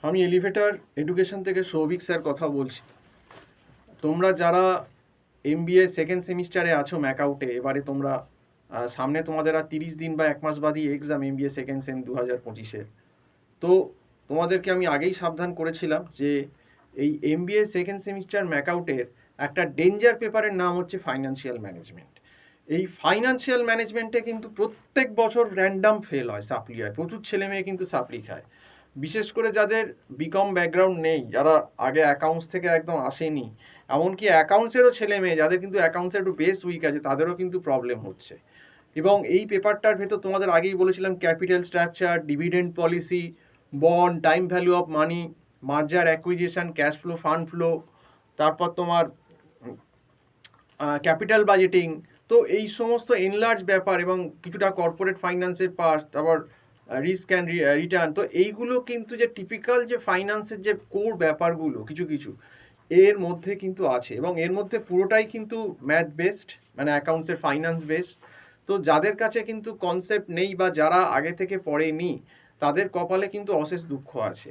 আমি elevator education থেকে Souvik sir কথা বলছি। তোমরা যারা এমবিএ সেকেন্ড সেমিস্টারে আছো ম্যাকআউটে, এবারে তোমরা সামনে তোমাদের আর 30 দিন বা 1 মাস বাদই এক্সাম এমবিএ সেকেন্ড সেম 2025-এর। তো তোমাদেরকে আমি আগেই সাবধান করেছিলাম যে এই এমবিএ সেকেন্ড সেমিস্টার ম্যাকআউটের একটা ডেঞ্জার পেপারের নাম হচ্ছে ফাইন্যান্সিয়াল ম্যানেজমেন্ট। এই ফাইন্যান্সিয়াল ম্যানেজমেন্টে কিন্তু প্রত্যেক বছর র্যান্ডাম ফেল হয়, সাপ্লি হয়, প্রচুর ছেলে মেয়ে কিন্তু সাপ্লি খায়। বিশেষ করে যাদের বিকম ব্যাকগ্রাউন্ড নেই, যারা আগে অ্যাকাউন্টস থেকে একদম আসেনি, এমনকি অ্যাকাউন্টসেরও ছেলে মেয়ে যাদের কিন্তু অ্যাকাউন্টসের একটু বেস উইক আছে, তাদেরও কিন্তু প্রবলেম হচ্ছে। এবং এই পেপারটার ভেতর তোমাদের আগেই বলেছিলাম capital structure, dividend policy, bond, time value of money, merger acquisition, cash flow, fund flow, তারপর তোমার ক্যাপিটাল বাজেটিং। তো এই সমস্ত এনলার্জ ব্যাপার এবং কিছুটা কর্পোরেট ফাইন্যান্সের পার্ট, আবার রিস্ক অ্যান্ড রিটার্ন। তো এইগুলো কিন্তু যে টিপিক্যাল যে ফাইন্যান্সের যে কোর ব্যাপারগুলো কিছু কিছু এর মধ্যে কিন্তু আছে, এবং এর মধ্যে পুরোটাই কিন্তু ম্যাথ বেসড, মানে অ্যাকাউন্টসের ফাইন্যান্স বেসড। তো যাদের কাছে কিন্তু কনসেপ্ট নেই বা যারা আগে থেকে পড়েনি, তাদের কপালে কিন্তু অশেষ দুঃখ আছে।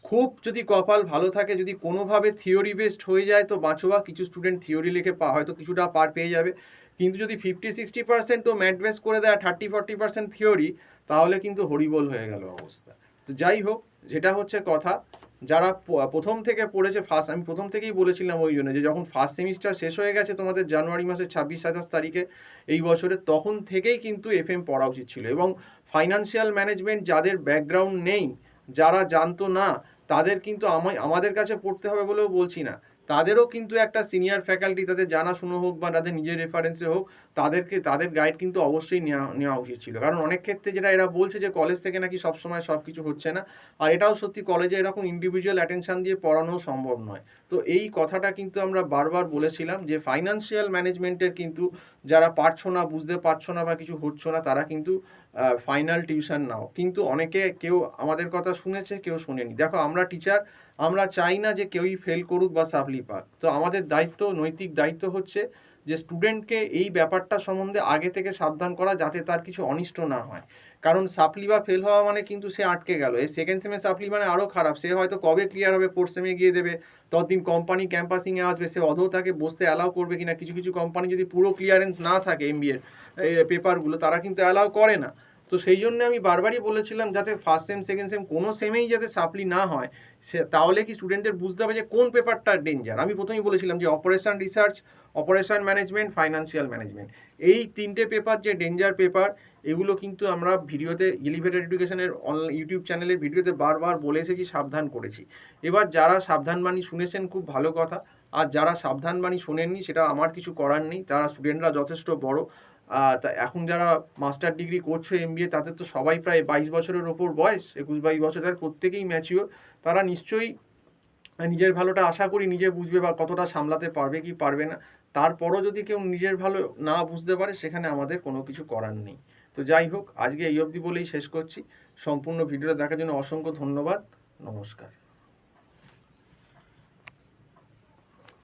খুব যদি কপাল ভালো থাকে, যদি কোনোভাবে থিওরি বেসড হয়ে যায় তো বাঁচোয়া, কিছু স্টুডেন্ট থিওরি লিখে হয়তো কিছুটা পার পেয়ে যাবে। কিন্তু যদি 50-60% তো ম্যাথ বেস করে দেয়, 30-40% থিওরি, তাহলে কিন্তু হরিবোল হয়ে গেল অবস্থা। তো যাই হোক, যেটা হচ্ছে কথা, যারা প্রথম থেকে পড়েছে ফার্স্ট, আমি প্রথম থেকেই বলেছিলাম ওই জন্য যে যখন ফার্স্ট সেমিস্টার শেষ হয়ে গেছে তোমাদের জানুয়ারি মাসের 26-27 তারিখে এই বছরে, তখন থেকেই কিন্তু এফএম পড়া উচিত ছিল। এবং ফাইন্যান্সিয়াল ম্যানেজমেন্ট যাদের ব্যাকগ্রাউন্ড নেই, যারা জানতো না, তাদের কিন্তু আমাদের কাছে পড়তে হবে বলেও বলছি না, তাদেরও কিন্তু একটা সিনিয়র ফ্যাকাল্টি, তাদের জানাশুনো হোক বা তাদের নিজের রেফারেন্সে হোক, তাদের গাইড কিন্তু অবশ্যই নেওয়া উচিত ছিল। কারণ অনেক ক্ষেত্রে যেটা এরা বলছে যে কলেজ থেকে নাকি সবসময় সব কিছু হচ্ছে না, আর এটাও সত্যি, কলেজে এরকম ইন্ডিভিজুয়াল অ্যাটেনশন দিয়ে পড়ানো সম্ভব নয়। তো এই কথাটা কিন্তু আমরা বারবার বলেছিলাম যে ফাইন্যান্সিয়াল ম্যানেজমেন্টের কিন্তু যারা পারছো না, বুঝতে পারছো না বা কিছু হচ্ছে না, তারা কিন্তু ফাইনাল টিউশন নাও। কিন্তু অনেকে, কেউ আমাদের কথা শুনেছে, কেউ শোনেনি। দেখো, আমরা টিচার, আমরা চাই না যে কেউই ফেল করুক বা সাপ্লি পাক। তো আমাদের দায়িত্ব, নৈতিক দায়িত্ব হচ্ছে যে স্টুডেন্টকে এই ব্যাপারটা সম্বন্ধে আগে থেকে সাবধান করা, যাতে তার কিছু অনিষ্ট না হয়। কারণ সাপ্লি বা ফেল হওয়া মানে কিন্তু সে আটকে গেল। এই সেকেন্ড সেমে সাপ্লি মানে আরও খারাপ, সে হয়তো কবে ক্লিয়ার হবে, ফোর্থ সেমে গিয়ে দেবে, ততদিন কোম্পানি ক্যাম্পাসিংয়ে আসবে, সে অধৌ তাকে বসতে অ্যালাউ করবে কিনা। কিছু কিছু কোম্পানি যদি পুরো ক্লিয়ারেন্স না থাকে এমবিএর পেপারগুলো, তারা কিন্তু অ্যালাউ করে না। তো সেই জন্য আমি বারবারই বলেছিলাম যাতে ফার্স্ট সেম সেকেন্ড সেম কোনো সেমেই যাতে সাপ্লি না হয়, তাহলে কি স্টুডেন্টের বুঝতে হবে যে কোন পেপারটা ডেঞ্জার। আমি প্রথমেই বলেছিলাম যে operation research, operation management, financial management, এই তিনটে পেপার যে ডেঞ্জার পেপার, এগুলো কিন্তু আমরা ভিডিওতে, এলিভেটেড এডুকেশনের ইউটিউব চ্যানেলের ভিডিওতে বারবার বলে এসেছি, সাবধান করেছি। এবার যারা সাবধান বাণী শুনেছেন খুব ভালো কথা, আর যারা সাবধান বাণী শোনেননি, সেটা আমার কিছু করার নেই। তারা স্টুডেন্টরা যথেষ্ট বড়। তা এখন যারা মাস্টার ডিগ্রি করছে এমবিএ, তাদের তো সবাই প্রায় 22 বছরের ওপর বয়স, 21-22 বছর, তার প্রত্যেকেই ম্যাচিওর। তারা নিশ্চয়ই নিজের ভালোটা আশা করি নিজে বুঝবে, বা কতটা সামলাতে পারবে কি পারবে না। তারপরও যদি কেউ নিজের ভালো না বুঝতে পারে, সেখানে আমাদের কোনো কিছু করার নেই। তো যাই হোক, আজকে এই অবধি বলেই শেষ করছি। সম্পূর্ণ ভিডিওটা দেখার জন্য অসংখ্য ধন্যবাদ। নমস্কার।